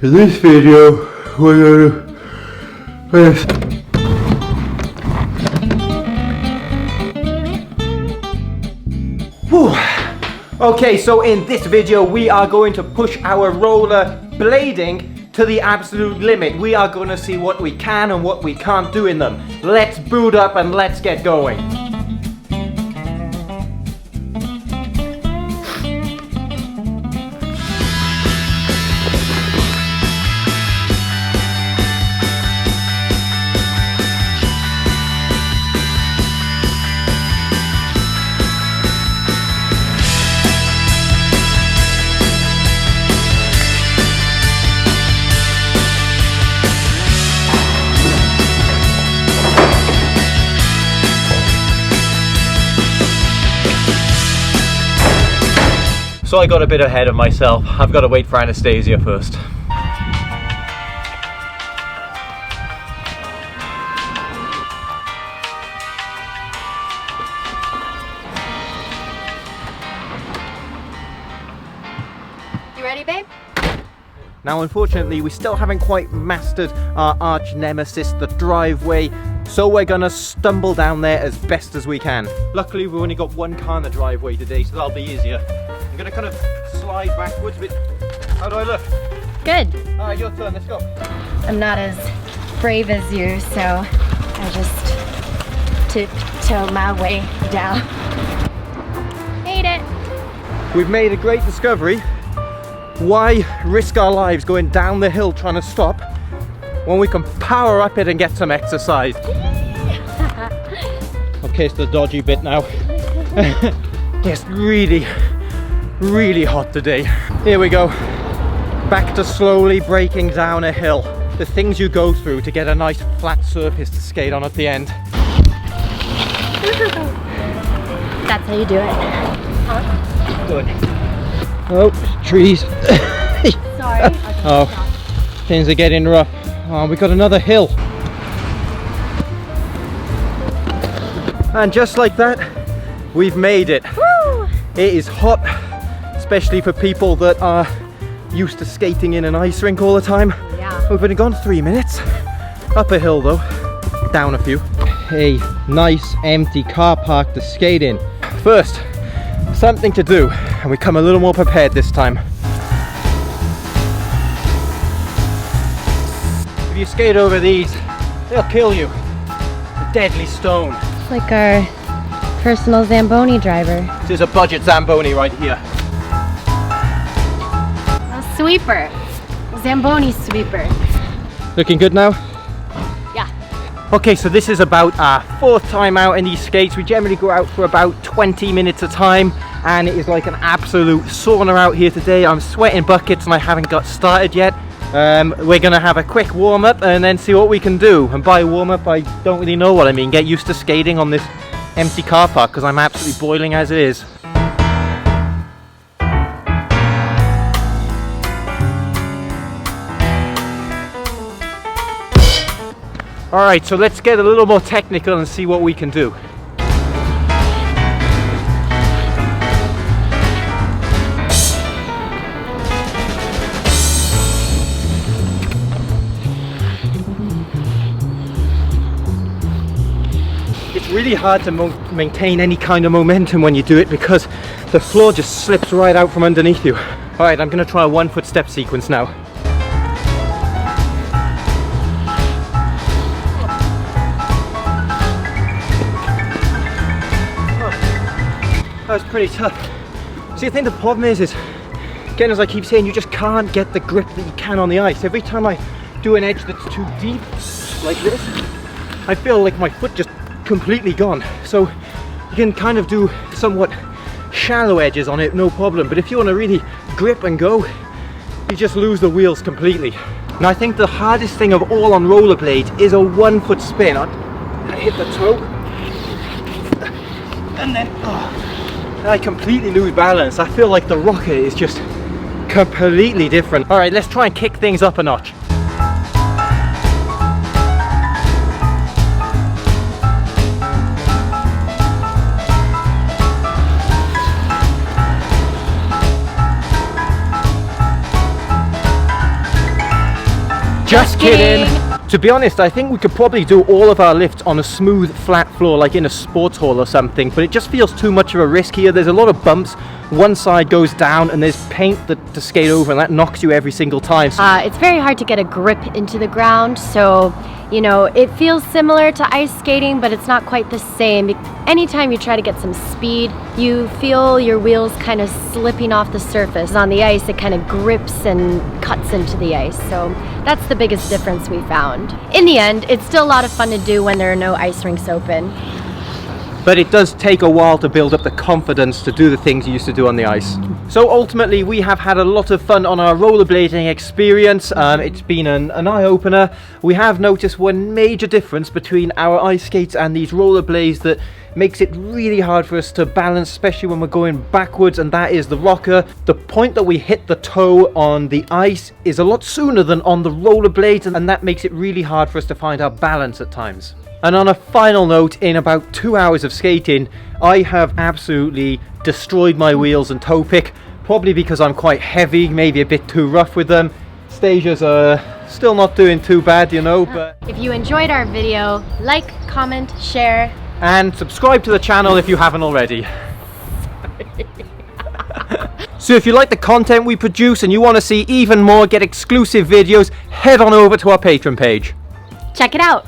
In this video, we're gonna Okay, so in this video we are going to push our roller blading to the absolute limit. We are going to see what we can and what we can't do in them. Let's boot up and let's get going. So I got a bit ahead of myself. I've got to wait for Anastasia first. You ready, babe? Now unfortunately we still haven't quite mastered our arch nemesis, the driveway, so we're gonna stumble down there as best as we can. Luckily we've only got one car in the driveway today, so that'll be easier. I'm gonna kind of slide backwards, but how do I look? Good. Alright, your turn, let's go. I'm not as brave as you, so I just tiptoe my way down. Made it. We've made a great discovery. Why risk our lives going down the hill trying to stop when we can power up it and get some exercise? Okay, it's the dodgy bit now. It's really hot today. Here we go. Back to slowly breaking down a hill. The things you go through to get a nice flat surface to skate on at the end. That's how you do it. Good. Oh, trees. Sorry. Oh, things are getting rough. Oh, we got another hill. And just like that, we've made it. Woo! It is hot, especially for people that are used to skating in an ice rink all the time. Yeah. We've only gone 3 minutes. Up a hill though, down a few. A nice empty car park to skate in. First, something to do, and we come a little more prepared this time. If you skate over these, they'll kill you. A deadly stone. It's like our personal Zamboni driver. This is a budget Zamboni right here. A sweeper. Zamboni sweeper. Looking good now? Yeah. Okay, so this is about our 4th time out in these skates. We generally go out for about 20 minutes a time, and it is like an absolute sauna out here today. I'm sweating buckets and I haven't got started yet. We're gonna have a quick warm-up and then see what we can do. And by warm-up, I don't really know what I mean. Get used to skating on this empty car park because I'm absolutely boiling as it is. Alright, so let's get a little more technical and see what we can do. It's really hard to maintain any kind of momentum when you do it because the floor just slips right out from underneath you. Alright, I'm going to try a 1-foot step sequence now. That was pretty tough. See, I think the problem is again, as I keep saying, you just can't get the grip that you can on the ice. Every time I do an edge that's too deep, like this, I feel like my foot just completely gone. So you can kind of do somewhat shallow edges on it, no problem. But if you want to really grip and go, you just lose the wheels completely. And I think the hardest thing of all on rollerblades is a 1-foot spin. I hit the toe, and then I completely lose balance. I feel like the rocket is just completely different. All right, let's try and kick things up a notch. Just kidding. To be honest, I think we could probably do all of our lifts on a smooth, flat floor, like in a sports hall or something, but it just feels too much of a risk here. There's a lot of bumps, one side goes down, and there's paint to skate over, and that knocks you every single time. It's very hard to get a grip into the ground, so, you know, it feels similar to ice skating, but it's not quite the same. Anytime you try to get some speed, you feel your wheels kind of slipping off the surface. On the ice, it kind of grips and cuts into the ice, so that's the biggest difference we found. In the end, it's still a lot of fun to do when there are no ice rinks open. But it does take a while to build up the confidence to do the things you used to do on the ice. So ultimately, we have had a lot of fun on our rollerblading experience. It's been an eye-opener. We have noticed one major difference between our ice skates and these rollerblades that makes it really hard for us to balance, especially when we're going backwards, and that is the rocker. The point that we hit the toe on the ice is a lot sooner than on the rollerblades, and that makes it really hard for us to find our balance at times. And on a final note, in about 2 hours of skating, I have absolutely destroyed my wheels and toe pick, probably because I'm quite heavy, maybe a bit too rough with them. Stagers are still not doing too bad, you know, but... If you enjoyed our video, like, comment, share, and subscribe to the channel if you haven't already. So if you like the content we produce and you want to see even more, get exclusive videos, head on over to our Patreon page. check it out.